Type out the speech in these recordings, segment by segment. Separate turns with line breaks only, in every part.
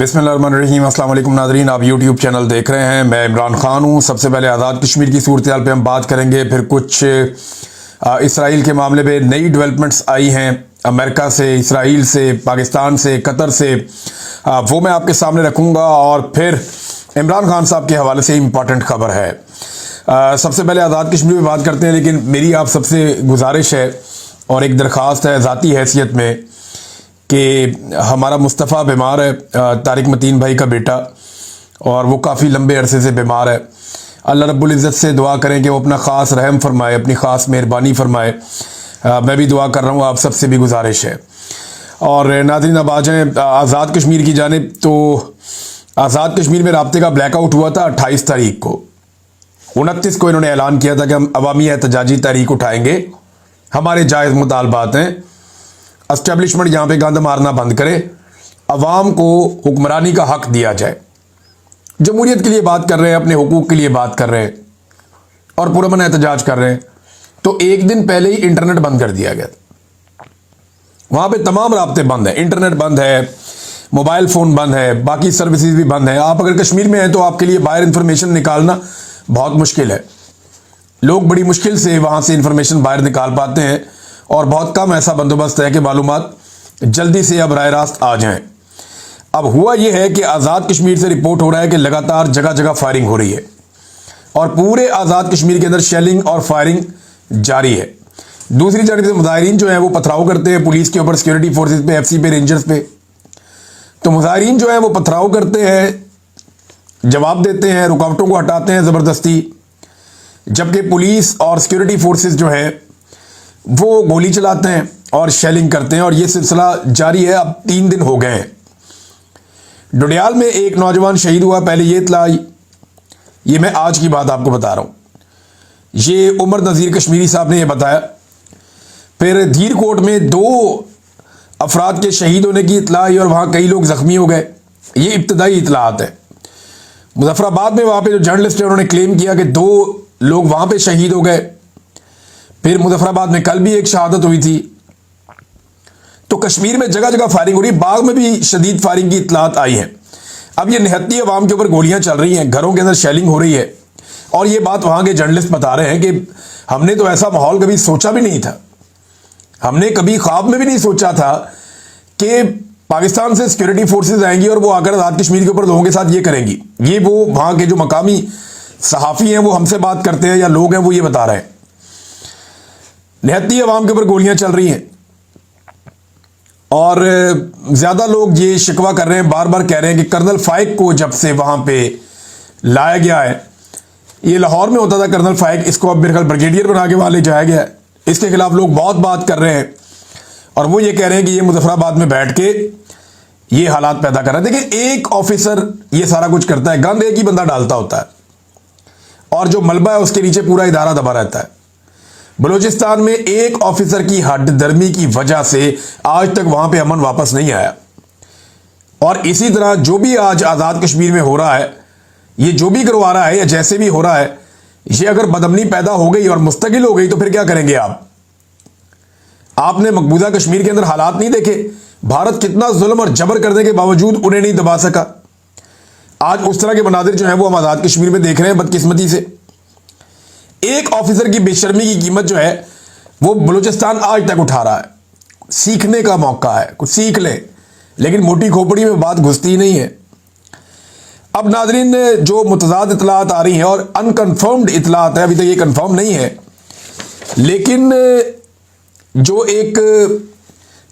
बिस्मिल्लाहिर्रहमानिर्रहीम। अस्सलाम वालेकुम नाज़रीन, आप यूट्यूब चैनल देख रहे हैं। मैं इमरान खान हूँ। सबसे पहले आज़ाद कश्मीर की सूरत हाल पर हम बात करेंगे, फिर कुछ इसराइल के मामले में नई डेवलपमेंट्स आई हैं अमेरिका से, इसराइल से, पाकिस्तान से, कतर से, वो मैं आपके सामने रखूँगा। और फिर इमरान खान साहब के हवाले से इम्पॉर्टेंट खबर है। सबसे पहले आज़ाद कश्मीर में बात करते हैं, लेकिन मेरी आप सबसे गुजारिश है और एक दरख्वास्त है ज़ाती हैसियत में कि हमारा मुस्तफ़ा बीमार है, तारिक मतीन भाई का बेटा, और वो काफ़ी लंबे अरसे से बीमार है। अल्लाह रब्बुल इज़्ज़त से दुआ करें कि वो अपना ख़ास रहम फरमाए, अपनी ख़ास मेहरबानी फरमाए। मैं भी दुआ कर रहा हूँ, आप सबसे भी गुजारिश है। और नाज़रीन, अब आ जाएँ आज़ाद कश्मीर की जानिब। तो आज़ाद कश्मीर में राब्ते का ब्लैकआउट हुआ था 28 तारीख को। 29 को इन्होंने ऐलान किया था कि हम अवामी एहतजाजी तारीख उठाएंगे, हमारे जायज़ मुतालबात हैं। एस्टेब्लिशमेंट यहाँ पे गंद मारना बंद करे, अवाम को हुक्मरानी का हक दिया जाए। जमहूरियत के लिए बात कर रहे हैं, अपने हुकूक के लिए बात कर रहे हैं और पुरअमन एहतजाज कर रहे हैं। तो एक दिन पहले ही इंटरनेट बंद कर दिया गया। वहाँ पे तमाम राब्ते बंद है, इंटरनेट बंद है, मोबाइल फ़ोन बंद है, बाकी सर्विसेज भी बंद है। आप अगर कश्मीर में हैं तो आपके लिए बाहर इंफॉर्मेशन निकालना बहुत मुश्किल है। लोग बड़ी मुश्किल से वहाँ से इंफॉर्मेशन बाहर निकाल पाते हैं और बहुत कम ऐसा बंदोबस्त है कि मालूमात जल्दी से अब राय रास्त आ जाएं। अब हुआ यह है कि आज़ाद कश्मीर से रिपोर्ट हो रहा है कि लगातार जगह जगह फायरिंग हो रही है और पूरे आज़ाद कश्मीर के अंदर शेलिंग और फायरिंग जारी है। दूसरी जानिब से मुजाहिरीन जो है वो पथराव करते हैं पुलिस के ऊपर, सिक्योरिटी फोर्सेज पे, एफसी पे, रेंजर्स पे। तो मुजाहिरीन जो है वो पथराव करते हैं, जवाब देते हैं, रुकावटों को हटाते हैं ज़बरदस्ती, जबकि पुलिस और सिक्योरिटी फोर्सेज जो है वो गोली चलाते हैं और शेलिंग करते हैं। और ये सिलसिला जारी है, अब 3 दिन हो गए हैं। डोडियाल में एक नौजवान शहीद हुआ, पहले ये इत्तला आई। ये मैं आज की बात आपको बता रहा हूँ, ये उमर नज़ीर कश्मीरी साहब ने ये बताया। फिर धीरकोट में 2 अफराद के शहीद होने की इत्तला आई और वहाँ कई लोग ज़ख्मी हो गए। ये इब्तदाई इत्तलात है। मुजफ्फराबाद में वहाँ पे जो जर्नलिस्ट है उन्होंने क्लेम किया कि 2 लोग वहाँ पे शहीद हो गए। फिर मुजफ्फराबाद में कल भी एक शहादत हुई थी। तो कश्मीर में जगह जगह फायरिंग हो रही है। बाग में भी शदीद फायरिंग की इत्तलात आई है। अब ये निहत्ती अवाम के ऊपर गोलियां चल रही हैं, घरों के अंदर शेलिंग हो रही है। और ये बात वहां के जर्नलिस्ट बता रहे हैं कि हमने तो ऐसा माहौल कभी सोचा भी नहीं था, हमने कभी ख्वाब में भी नहीं सोचा था कि पाकिस्तान से सिक्योरिटी फोर्सेज आएंगी और वो आकर आज़ाद कश्मीर के ऊपर लोगों के साथ ये करेंगी। ये वो वहां के जो मकामी सहाफ़ी हैं वो हमसे बात करते हैं या लोग हैं वो ये बता रहे हैं। निहत्ती अवाम के ऊपर गोलियां चल रही हैं और ज़्यादा लोग ये शिकवा कर रहे हैं, बार बार कह रहे हैं कि कर्नल फाइक को जब से वहाँ पे लाया गया है, ये लाहौर में होता था कर्नल फाइक, इसको अब मेरे ख्याल ब्रिगेडियर बना के वहाँ ले जाया गया है। इसके खिलाफ लोग बहुत बात कर रहे हैं और वो ये कह रहे हैं कि ये मुजफ्फराबाद में बैठ के ये हालात पैदा कर रहे हैं। देखिए, एक ऑफिसर ये सारा कुछ करता है, गंद एक ही बंदा डालता होता है और जो मलबा है उसके नीचे पूरा इदारा दबा रहता है। बलूचिस्तान में एक ऑफिसर की हड दर्मी की वजह से आज तक वहां पे अमन वापस नहीं आया। और इसी तरह जो भी आज आज़ाद कश्मीर में हो रहा है, ये जो भी करवा रहा है या जैसे भी हो रहा है, ये अगर बदअमनी पैदा हो गई और मुस्तकिल हो गई तो फिर क्या करेंगे आप? आपने मकबूजा कश्मीर के अंदर हालात नहीं देखे? भारत कितना जुल्म और जबर करने के बावजूद उन्हें नहीं दबा सका। आज उस तरह के मनाजिर जो है वो हम आज़ाद कश्मीर में देख रहे हैं बदकिस्मती से। एक ऑफिसर की बेशर्मी की कीमत जो है वो बलूचिस्तान आज तक उठा रहा है। सीखने का मौका है, कुछ सीख ले, लेकिन मोटी खोपड़ी में बात घुसती नहीं है। अब नाज़रीन, जो मुतज़ाद इतलात आ रही हैं और अनकन्फर्म्ड इतलात है, अभी तक ये कन्फर्म नहीं है, लेकिन जो एक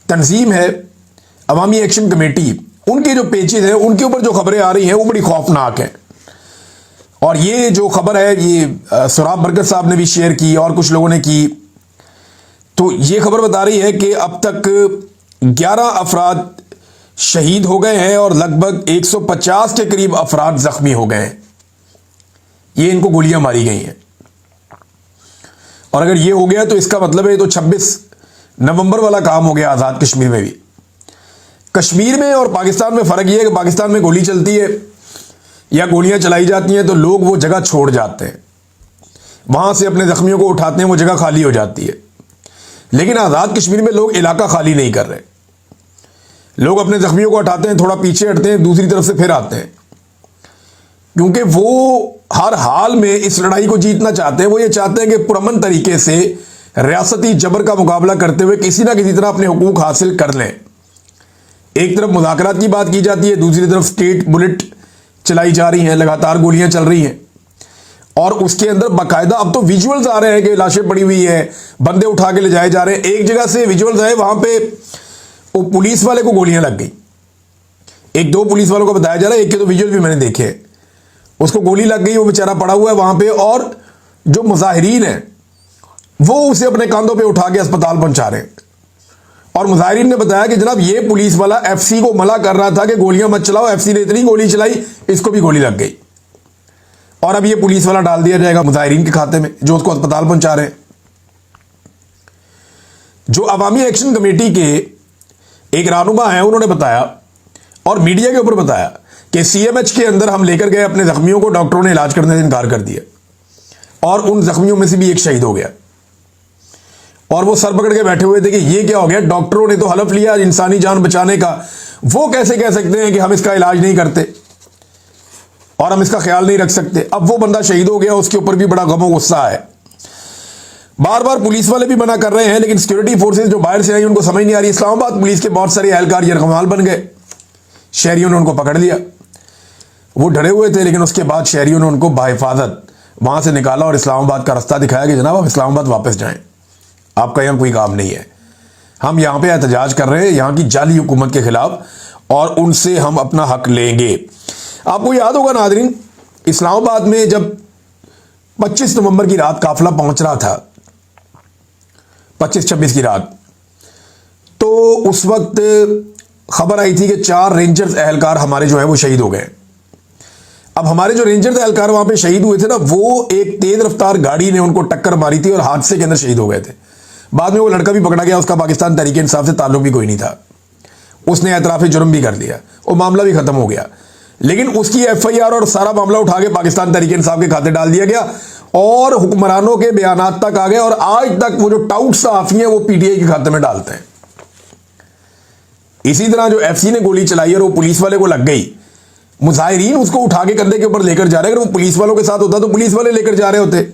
तंजीम है अवामी एक्शन कमेटी, उनके जो पेजेस हैं उनके ऊपर जो खबरें आ रही हैं वो बड़ी खौफनाक है। और ये जो खबर है ये सुराब बरकत साहब ने भी शेयर की और कुछ लोगों ने की। तो ये खबर बता रही है कि अब तक 11 अफराद शहीद हो गए हैं और लगभग 150 के करीब अफराद जख्मी हो गए हैं। ये इनको गोलियां मारी गई हैं। और अगर ये हो गया तो इसका मतलब है तो 26 नवंबर वाला काम हो गया आज़ाद कश्मीर में भी। कश्मीर में और पाकिस्तान में फ़र्क ये है कि पाकिस्तान में गोली चलती है या गोलियां चलाई जाती हैं तो लोग वो जगह छोड़ जाते हैं, वहां से अपने जख्मियों को उठाते हैं, वो जगह खाली हो जाती है। लेकिन आज़ाद कश्मीर में लोग इलाका खाली नहीं कर रहे। लोग अपने जख्मियों को हटाते हैं, थोड़ा पीछे हटते हैं, दूसरी तरफ से फिर आते हैं, क्योंकि वो हर हाल में इस लड़ाई को जीतना चाहते हैं। वो ये चाहते हैं कि पुरअमन तरीके से रियासती जबर का मुकाबला करते हुए किसी ना किसी तरह अपने हुकूक हासिल कर लें। एक तरफ मुज़ाकरात की बात की जाती है, दूसरी तरफ स्टेट बुलेट चलाई जा रही हैं, लगातार गोलियां चल रही हैं, और उसके अंदर बाकायदा अब तो विजुअल्स आ रहे हैं कि लाशें पड़ी हुई है, बंदे उठा के ले जाए जा रहे हैं। एक जगह से विजुअल्स आए, वहां पे वो पुलिस वाले को गोलियां लग गई। एक दो पुलिस वालों को बताया जा रहा है, एक के तो विजुअल भी मैंने देखे हैं, उसको गोली लग गई, वो बेचारा पड़ा हुआ है वहां पे, और जो मुजाहिरीन है वो उसे अपने कंधों पे उठा के अस्पताल पहुंचा रहे हैं। और मुजाहिरीन ने बताया कि जनाब ये पुलिस वाला एफसी को मना कर रहा था कि गोलियां मत चलाओ, एफसी ने इतनी गोली चलाई इसको भी गोली लग गई, और अब ये पुलिस वाला डाल दिया जाएगा मुजाहिरीन के खाते में जो उसको अस्पताल पहुंचा रहे हैं। जो अवामी एक्शन कमेटी के एक रहनुमा है, उन्होंने बताया और मीडिया के ऊपर बताया कि सीएमएच के अंदर हम लेकर गए अपने जख्मियों को, डॉक्टरों ने इलाज करने से इनकार कर दिया और उन जख्मियों में से भी एक शहीद हो गया। और वो सर पकड़ के बैठे हुए थे कि ये क्या हो गया, डॉक्टरों ने तो हलफ लिया इंसानी जान बचाने का, वो कैसे कह सकते हैं कि हम इसका इलाज नहीं करते और हम इसका ख्याल नहीं रख सकते। अब वो बंदा शहीद हो गया, उसके ऊपर भी बड़ा गम और गुस्सा है। बार बार पुलिस वाले भी मना कर रहे हैं, लेकिन सिक्योरिटी फोर्सेस जो बाहर से आई उनको समझ नहीं आ रही। इस्लामाबाद पुलिस के बहुत सारे एहलकार यरगमाल बन गए, शहरियों ने उनको पकड़ लिया। वो डरे हुए थे, लेकिन उसके बाद शहरियों ने उनको बाहिफाजत वहां से निकाला और इस्लामाबाद का रास्ता दिखाया कि जनाब आप इस्लामाबाद वापस जाएं, आपका यहां कोई काम नहीं है। हम यहां पे एहतजाज कर रहे हैं यहां की जाली हुकूमत के खिलाफ, और उनसे हम अपना हक लेंगे। आपको याद होगा नाज़रीन, इस्लामाबाद में जब 25 नवंबर की रात काफिला पहुंच रहा था, 25-26 की रात, तो उस वक्त खबर आई थी कि 4 रेंजर्स एहलकार हमारे जो है वो शहीद हो गए। अब हमारे जो रेंजर्स एहलकार वहां पे शहीद हुए थे ना, वो एक तेज रफ्तार गाड़ी ने उनको टक्कर मारी थी और हादसे के अंदर शहीद हो गए थे। बाद में वो लड़का भी पकड़ा गया, उसका पाकिस्तान तहरीक इंसाफ से ताल्लुक भी कोई नहीं था, उसने एतराफ़ जुर्म भी कर दिया, वो मामला भी खत्म हो गया। लेकिन उसकी एफआईआर और सारा मामला उठा के पाकिस्तान तहरीक इंसाफ के खाते डाल दिया गया और हुक्मरानों के बयानात तक आ गए, और आज तक वो जो टाउट सहाफी हैं वो पीटीआई के खाते में डालते हैं। इसी तरह जो एफसी ने गोली चलाई और वो पुलिस वाले को लग गई, मुजाहिरीन उसको उठा के कंधे के ऊपर लेकर जा रहे हैं। अगर वो पुलिस वालों के साथ होता तो पुलिस वाले लेकर जा रहे होते,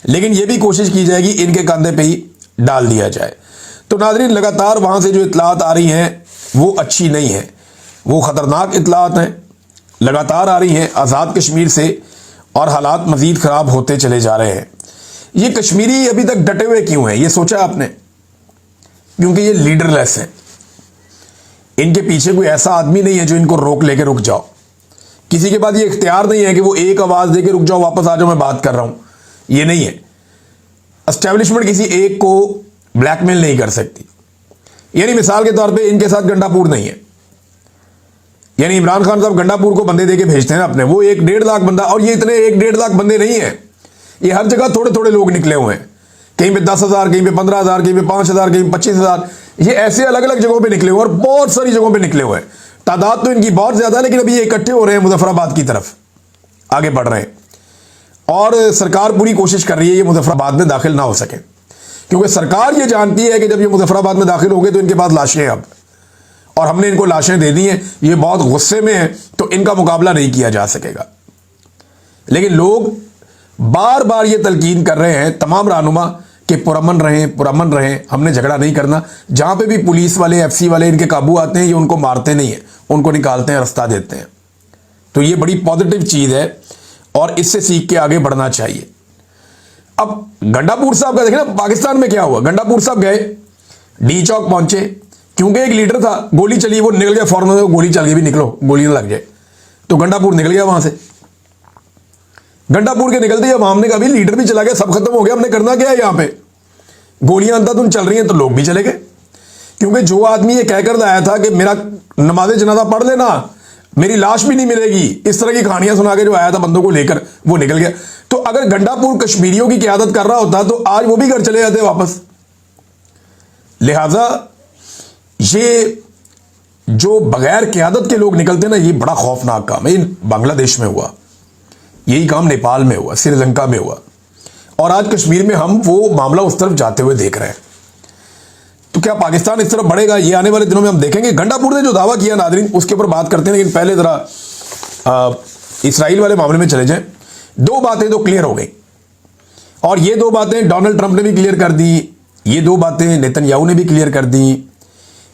लेकिन ये भी कोशिश की जाएगी इनके कंधे पे ही डाल दिया जाए। तो नाज़रीन, लगातार वहां से जो इतलात आ रही हैं वो अच्छी नहीं है, वो खतरनाक इतलात हैं, लगातार आ रही हैं आज़ाद कश्मीर से, और हालात मजीद ख़राब होते चले जा रहे हैं। ये कश्मीरी अभी तक डटे हुए क्यों हैं, ये सोचा आपने? क्योंकि ये लीडरलेस हैं, इनके पीछे कोई ऐसा आदमी नहीं है जो इनको रोक लेके रुक जाओ। किसी के पास ये इख्तियार नहीं है कि वो एक आवाज़ दे के रुक जाओ, वापस आ जाओ, मैं बात कर रहा हूं, ये नहीं है। एस्टेब्लिशमेंट किसी एक को ब्लैकमेल नहीं कर सकती। यानी मिसाल के तौर पे इनके साथ गंडापुर नहीं है, यानी इमरान खान साहब गंडापुर को बंदे देके भेजते हैं अपने, वो 1-1.5 लाख बंदा, और ये इतने 1-1.5 लाख बंदे नहीं है, ये हर जगह थोड़े थोड़े लोग निकले हुए हैं, कहीं पे 10,000, कहीं पे 15,000, कहीं पे 5,000, कहीं पे 25,000, ये ऐसे अलग अलग जगहों पे निकले हुए और बहुत सारी जगहों पे निकले हुए हैं। तादाद तो इनकी बहुत ज्यादा है, लेकिन अभी ये इकट्ठे हो रहे हैं, मुजफ्फराबाद की तरफ आगे बढ़ रहे हैं, और सरकार पूरी कोशिश कर रही है ये मुजफ्फराबाद में दाखिल ना हो सके, क्योंकि सरकार ये जानती है कि जब ये मुजफ्फराबाद में दाखिल हो गए तो इनके पास लाशें हैं अब, और हमने इनको लाशें दे दी हैं, ये बहुत गुस्से में है, तो इनका मुकाबला नहीं किया जा सकेगा। लेकिन लोग बार बार ये तलकीन कर रहे हैं तमाम रहनुमा कि पुरअमन रहें, पुरअमन रहें, हमने झगड़ा नहीं करना। जहां पे भी पुलिस वाले, एफसी वाले इनके काबू आते हैं, ये उनको मारते नहीं है, उनको निकालते हैं, रास्ता देते हैं। तो ये बड़ी पॉजिटिव चीज है और इससे सीख के आगे बढ़ना चाहिए। अब गंडापुर साहब का देखें ना, पाकिस्तान में क्या हुआ, गंडापुर साहब गए, डी चौक पहुंचे, क्योंकि एक लीडर था, गोली चली, वो निकल गया फौरन, गोली चल गई भी, निकलो गोली ना लग जाए, तो गंडापुर निकल गया वहां से। गंडापुर के निकलते ही अब हमने कहा लीडर भी चला गया, सब खत्म हो गया, हमने करना क्या है यहां पे, गोलियां अंधाधुंध चल रही हैं, तो लोग भी चले गए। क्योंकि जो आदमी ये कहकर आया था कि मेरा नमाज़े जनाजा पढ़ लेना, मेरी लाश भी नहीं मिलेगी, इस तरह की कहानियां सुना के जो आया था बंदों को लेकर, वो निकल गया। तो अगर गंडापुर कश्मीरियों की क़यादत कर रहा होता तो आज वो भी घर चले जाते वापस। लिहाजा ये जो बगैर क़यादत के लोग निकलते ना, ये बड़ा खौफनाक काम है। बांग्लादेश में हुआ, यही काम नेपाल में हुआ, श्रीलंका में हुआ, और आज कश्मीर में हम वो मामला उस तरफ जाते हुए देख रहे हैं। तो क्या पाकिस्तान इस तरफ बढ़ेगा, ये आने वाले दिनों में हम देखेंगे। गंडापुर ने जो दावा किया नादरीन, उसके ऊपर बात करते हैं, लेकिन पहले जरा इसराइल वाले मामले में चले जाएं। दो बातें तो क्लियर हो गई, और ये दो बातें डोनाल्ड ट्रंप ने भी क्लियर कर दी, ये दो बातें नेतन्याहू ने भी क्लियर कर दी।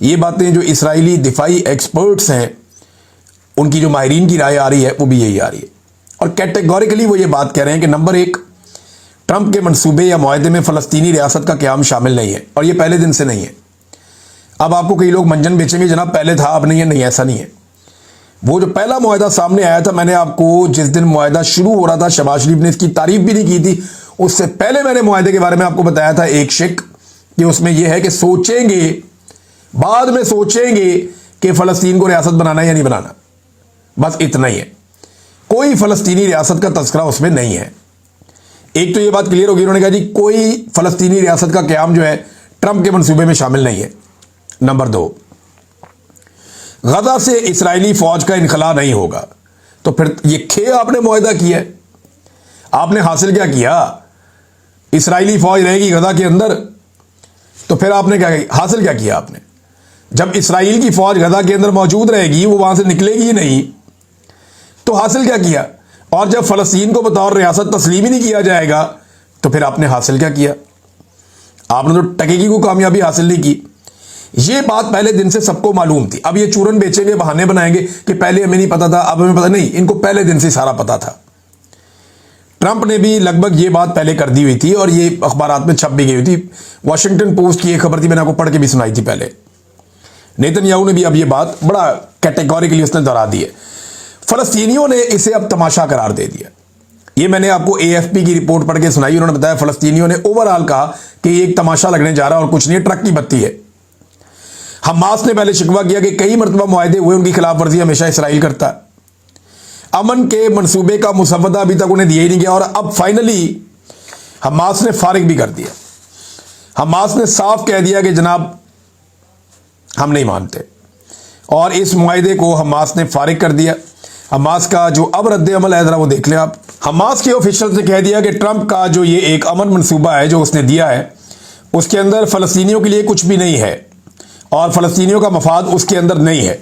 ये बातें जो इसराइली दिफाई एक्सपर्ट्स हैं, उनकी जो माहिरीन की राय आ रही है, वो भी यही आ रही है। और कैटेगोरिकली वो ये बात कह रहे हैं कि नंबर एक, ट्रंप के मंसूबे या मुआहदे में फ़लस्तीनी रियासत का क़याम शामिल नहीं है, और ये पहले दिन से नहीं है। अब आपको कई लोग मंजन बेचेंगे, जनाब पहले था अब नहीं है। नहीं, ऐसा नहीं है। वो जो पहला मुआहदा सामने आया था, मैंने आपको जिस दिन मुआहदा शुरू हो रहा था, शहबाज शरीफ ने इसकी तारीफ भी नहीं की थी, उससे पहले मैंने मुआहदे के बारे में आपको बताया था एक शिक, कि उसमें यह है कि सोचेंगे, बाद में सोचेंगे कि फ़लस्तीन को रियासत बनाना है या नहीं बनाना, बस इतना ही है। कोई फ़लस्तीनी रियासत का तस्करा उसमें नहीं है। एक तो ये बात क्लियर होगी, उन्होंने कहा जी कोई फ़लस्तीनी रियासत का क़याम जो है ट्रंप के मंसूबे में शामिल नहीं है। नंबर दो, गजा से इसराइली फौज का इनखला नहीं होगा। तो फिर ये खे आपने मुआहदा किया है, आपने हासिल क्या किया? इसराइली फौज रहेगी गजा के अंदर, तो फिर आपने क्या हासिल क्या किया आपने? जब इसराइल की फौज गजा के अंदर मौजूद रहेगी, वो वहां से निकलेगी ही नहीं, तो हासिल क्या किया? और जब फ़लस्तीन को बतौर रियासत तस्लीम ही नहीं किया जाएगा, तो फिर आपने हासिल क्या किया? आपने तो टकेगी को कामयाबी हासिल नहीं की। ये बात पहले दिन से सबको मालूम थी। अब ये चूरन बेचेंगे, बहाने बनाएंगे कि पहले हमें नहीं पता था, अब हमें पता नहीं। इनको पहले दिन से सारा पता था। ट्रंप ने भी लगभग ये बात पहले कर दी हुई थी, और ये अखबारात में छप भी गई हुई थी। वॉशिंगटन पोस्ट की एक खबर थी, मैंने आपको पढ़ के भी सुनाई थी पहले। नेतन्याहू ने भी अब ये बात बड़ा कैटेगोरिकली उसने दोहरा दी है। फ़लस्तीनियों ने इसे अब तमाशा करार दे दिया। ये मैंने आपको AFP की रिपोर्ट पढ़ के सुनाई। उन्होंने बताया फ़लस्तीनियों ने ओवरऑल कहा कि ये एक तमाशा लगने जा रहा है और कुछ नहीं है, ट्रक की बत्ती है। हमास ने पहले शिकवा किया कि कई मरतबा मुआहदे हुए, उनकी खिलाफ वर्जी हमेशा इसराइल करता है। अमन के मंसूबे का मुसव्वदा अभी तक उन्हें दिया ही नहीं गया, और अब फाइनली हमास ने फारिग भी कर दिया। हमास ने साफ कह दिया कि जनाब हम नहीं मानते, और इस मुआहदे को हमास ने फारिग कर दिया। हमास का जो अब रद्द अमल है, जरा वो देख लें आप। हमास के ऑफिशियल ने कह दिया कि ट्रंप का जो ये एक अमन मंसूबा है जो उसने दिया है, उसके अंदर फ़लस्तीनियों के लिए कुछ भी नहीं है, और फ़लस्तीनियों का मफाद उसके अंदर नहीं है।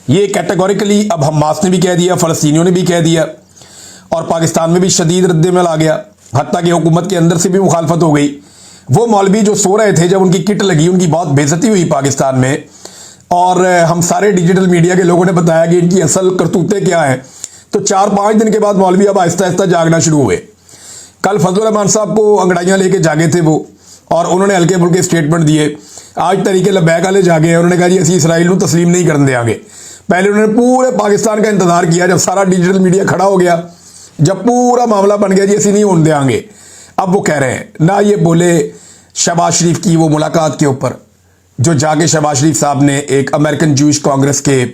ये कैटेगोरिकली अब हमास ने भी कह दिया, फ़लस्तीनियों ने भी कह दिया, और पाकिस्तान में भी शदीद रद्द-ए-अमल आ गया। हत्ता कि हुकूमत के अंदर से भी मुखालफत हो गई। वो मौलवी जो सो रहे थे, जब उनकी किट लगी, उनकी बहुत बेइज्जती हुई पाकिस्तान में, और हम सारे डिजिटल मीडिया के लोगों ने बताया कि इनकी असल करतूतें क्या हैं। तो 4-5 दिन के बाद मौलवी अब आहिस्ता आहिस्ता जागना शुरू हुए। कल फजलुर रहमान साहब को अंगड़ाइयाँ लेके जागे थे वो, और उन्होंने हल्के फुल्के स्टेटमेंट दिए। आज तरीके लबैक वाले जागे हैं, उन्होंने कहा जी असं इसराइल को तस्लीम नहीं करने देंगे। पहले उन्होंने पूरे पाकिस्तान का इंतजार किया, जब सारा डिजिटल मीडिया खड़ा हो गया, जब पूरा मामला बन गया जी असं नहीं होने देंगे, अब वो कह रहे हैं। ना ये बोले शहबाज शरीफ की वो मुलाकात के ऊपर, जो जाके शहबाज शरीफ साहब ने एक अमेरिकन जूश कांग्रेस के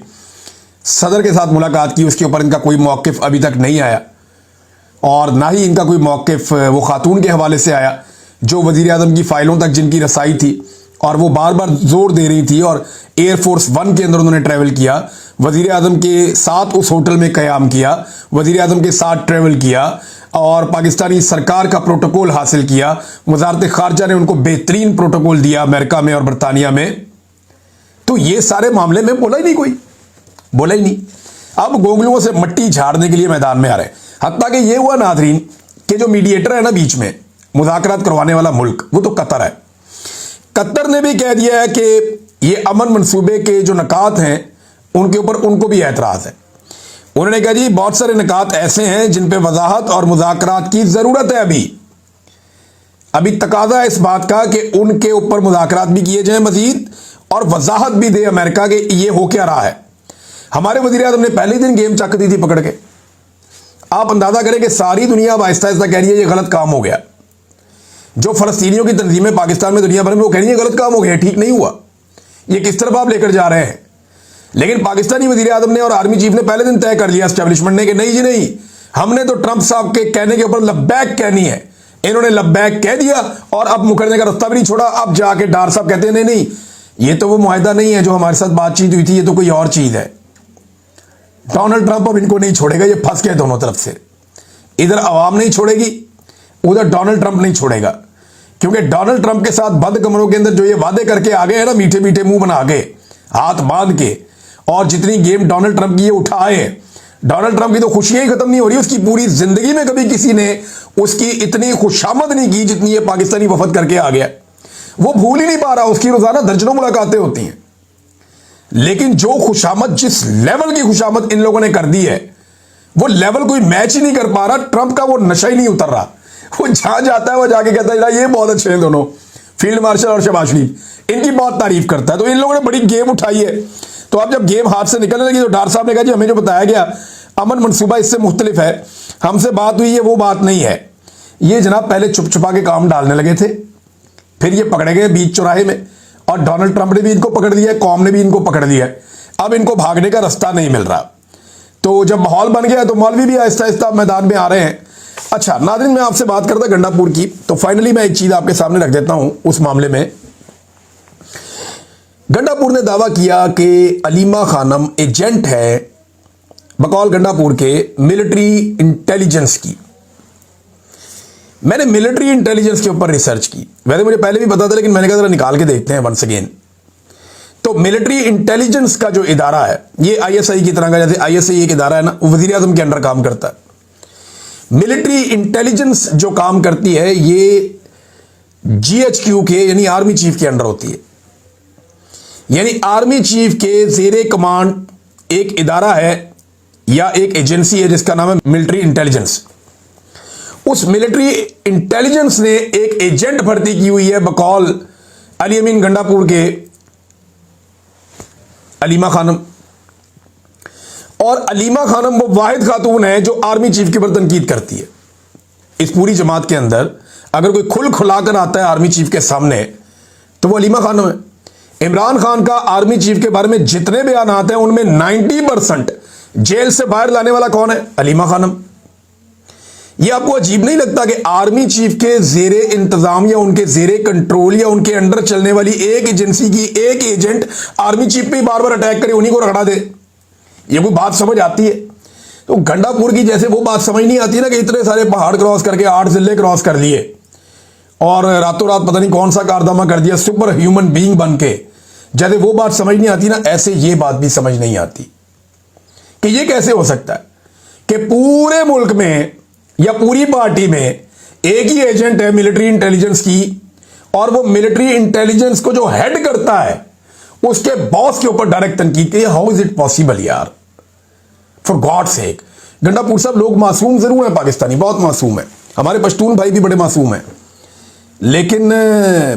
सदर के साथ मुलाकात की, उसके ऊपर इनका कोई मौक़िफ़ अभी तक नहीं आया, और ना ही इनका कोई मौक़िफ़ वो खातून के हवाले से आया जो वज़ीर आज़म की फ़ाइलों तक जिनकी रसाई थी, और वो बार बार जोर दे रही थी, और एयरफोर्स 1 के अंदर उन्होंने ट्रैवल किया, वज़ीर आज़म के साथ उस होटल में क़याम किया, वज़ीर आज़म के साथ ट्रैवल किया, और पाकिस्तानी सरकार का प्रोटोकॉल हासिल किया। वज़ारत ख़ारजा ने उनको बेहतरीन प्रोटोकॉल दिया अमेरिका में और बरतानिया में। तो ये सारे मामले में बोला ही नहीं, कोई बोला ही नहीं। अब गोगलुओं से मट्टी झाड़ने के लिए मैदान में आ रहे हैं। हत्ता कि ये हुआ नाज़रीन कि जो मीडिएटर है ना बीच में, मुज़ाकरात करवाने वाला मुल्क, वो तो कतर है। कतर ने भी कह दिया है कि ये अमन मंसूबे के जो नकात हैं उनके ऊपर उनको भी एतराज़ है। उन्होंने कहा जी बहुत सारे नकात ऐसे हैं जिन पे वजाहत और मुज़ाकरात की ज़रूरत है। अभी तकाजा है इस बात का कि उनके ऊपर मुज़ाकरात भी किए जाएं मज़ीद, और वजाहत भी दे अमेरिका के ये हो क्या रहा है। हमारे वज़ीर आज़म ने पहले दिन गेम चक दी थी पकड़ के। आप अंदाज़ा करें कि सारी दुनिया अब आहिस्ता आहिस्ता कह रही है ये गलत काम हो गया। जो फ़लस्तीनियों की तंजीमें पाकिस्तान में दुनिया भर में वो कह रही है गलत काम हो गया, ठीक नहीं हुआ, ये किस तरफ आप लेकर जा रहे हैं। लेकिन पाकिस्तानी वज़ीर आज़म ने और आर्मी चीफ ने पहले दिन तय कर लिया एस्टेब्लिशमेंट ने कि नहीं जी नहीं, हमने तो ट्रंप साहब के कहने के ऊपर लब्बैक कहनी है। इन्होंने लब्बैक कह दिया और अब मुकरने का रास्ता भी नहीं छोड़ा। अब जाके डार साहब कहते हैं नहीं नहीं, ये तो वो मुआहदा नहीं है जो हमारे साथ बातचीत हुई थी, ये तो कोई और चीज़ है। डोनाल्ड ट्रंप अब इनको नहीं छोड़ेगा, ये फंस गए दोनों तरफ से। इधर अवाम नहीं छोड़ेगी, उधर डोनाल्ड ट्रंप नहीं छोड़ेगा। क्योंकि डोनाल्ड ट्रंप के साथ बंद कमरों के अंदर जो ये वादे करके आ गए हैं ना, मीठे मीठे मुंह बना के, हाथ बांध के, और जितनी गेम डोनाल्ड ट्रंप की ये उठाए, डोनाल्ड ट्रंप की तो खुशियां ही खत्म नहीं हो रही। उसकी पूरी जिंदगी में कभी किसी ने उसकी इतनी खुशामद नहीं की जितनी ये पाकिस्तानी वफद करके आ गया। वो भूल ही नहीं पा रहा, उसकी रोजाना दर्जनों मुलाकातें होती हैं, लेकिन जो खुशामद, जिस लेवल की खुशामद इन लोगों ने कर दी है, वो लेवल कोई मैच ही नहीं कर पा रहा। ट्रंप का वो नशा ही नहीं उतर रहा। वो जहां जाता है वो जाके कहता है ये बहुत अच्छे हैं दोनों, फील्ड मार्शल और शहबाज शरीफ, इनकी बहुत तारीफ करता है। तो इन लोगों ने बड़ी गेम उठाई है। तो अब जब गेम हाथ से निकलने लगी तो डार साहब ने कहा जी हमें जो बताया गया अमन मनसूबा इससे मुख्तलिफ है, हमसे बात हुई है वो बात नहीं है। ये जनाब पहले चुप छुपा के काम डालने लगे थे, फिर ये पकड़े गए बीच चौराहे में, और डोनाल्ड ट्रंप ने भी इनको पकड़ लिया, कौम ने भी इनको पकड़ लिया। अब इनको भागने का रास्ता नहीं मिल रहा। तो जब माहौल बन गया तो मौलवी भी आहिस्ता आहिस्ता मैदान में आ रहे हैं। अच्छा नाज़रीन, मैं आपसे बात करता गंडापुर की, तो फाइनली मैं एक चीज आपके सामने रख देता हूं। उस मामले में गंडापुर ने दावा किया कि अलीमा खानम एजेंट है बकौल गंडापुर के मिलिट्री इंटेलिजेंस की। मैंने मिलिट्री इंटेलिजेंस के ऊपर रिसर्च की, वैसे मुझे पहले भी पता था, लेकिन मैंने कहा जरा निकाल के देखते हैं वंस अगेन। तो मिलिट्री इंटेलिजेंस का जो इदारा है, ये आईएसआई की तरह का, जैसे आईएसआई एक इदारा है ना, वो वजीर आजम के अंडर काम करता है। मिलिट्री इंटेलिजेंस जो काम करती है ये जीएचक्यू के यानी आर्मी चीफ के अंडर होती है। यानी आर्मी चीफ के जेरे कमांड एक इदारा है या एक एजेंसी है जिसका नाम है मिलिट्री इंटेलिजेंस। उस मिलिट्री इंटेलिजेंस ने एक एजेंट भर्ती की हुई है बकौल अली अमीन गंडापुर के अलीमा खानम। और अलीमा खानम वो वाहिद खातून है जो आर्मी चीफ के ऊपर तनकीद करती है। इस पूरी जमात के अंदर अगर कोई खुल खुलाकर आता है आर्मी चीफ के सामने तो वो अलीमा खानम है। इमरान खान का आर्मी चीफ के बारे में जितने बयान आते हैं उनमें 90% जेल से बाहर लाने वाला कौन है? अलीमा खानम। यह आपको अजीब नहीं लगता कि आर्मी चीफ के जेरे इंतजाम या उनके जेरे कंट्रोल या उनके अंडर चलने वाली एक एजेंसी की एक एजेंट आर्मी चीफ पे बार बार अटैक करे, उन्हीं को रगड़ा दे? ये कोई बात समझ आती है? तो गंडापुर की जैसे वो बात समझ नहीं आती ना कि इतने सारे पहाड़ क्रॉस करके 8 जिले क्रॉस कर लिए और रातों रात पता नहीं कौन सा कारनामा कर दिया सुपर ह्यूमन बीइंग बन के, जैसे वो बात समझ नहीं आती ना, ऐसे ये बात भी समझ नहीं आती कि ये कैसे हो सकता है कि पूरे मुल्क में या पूरी पार्टी में एक ही एजेंट है मिलिट्री इंटेलिजेंस की, और वो मिलिट्री इंटेलिजेंस को जो हेड करता है उसके बॉस के ऊपर डायरेक्ट तनकीद की। हाउ इज इट पॉसिबल यार, फॉर गॉड सेक। गंडापुर साहब लोग मासूम जरूर हैं, पाकिस्तानी बहुत मासूम है, हमारे पश्तून भाई भी बड़े मासूम हैं, लेकिन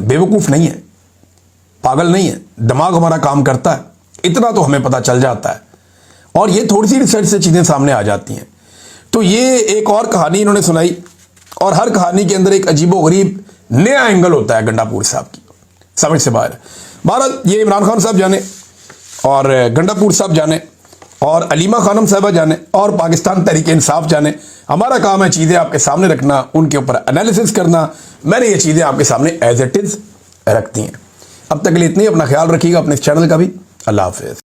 बेवकूफ नहीं है, पागल नहीं है, दिमाग हमारा काम करता है, इतना तो हमें पता चल जाता है। और ये थोड़ी सी रिसर्च से चीजें सामने आ जाती हैं। तो ये एक और कहानी इन्होंने सुनाई, और हर कहानी के अंदर एक अजीबोगरीब नया एंगल होता है गंडापुर साहब की, समझ से बाहर। भारत ये इमरान खान साहब जाने और गंडापुर साहब जाने और अलीमा खानम साहबा जाने और पाकिस्तान तहरीक इंसाफ जाने, हमारा काम है चीज़ें आपके सामने रखना, उनके ऊपर एनालिसिस करना। मैंने ये चीज़ें आपके सामने एज इट इज़ रख दी हैं। अब तक के लिए इतनी, अपना ख्याल रखिएगा, अपने इस चैनल का भी। अल्लाह हाफिज़।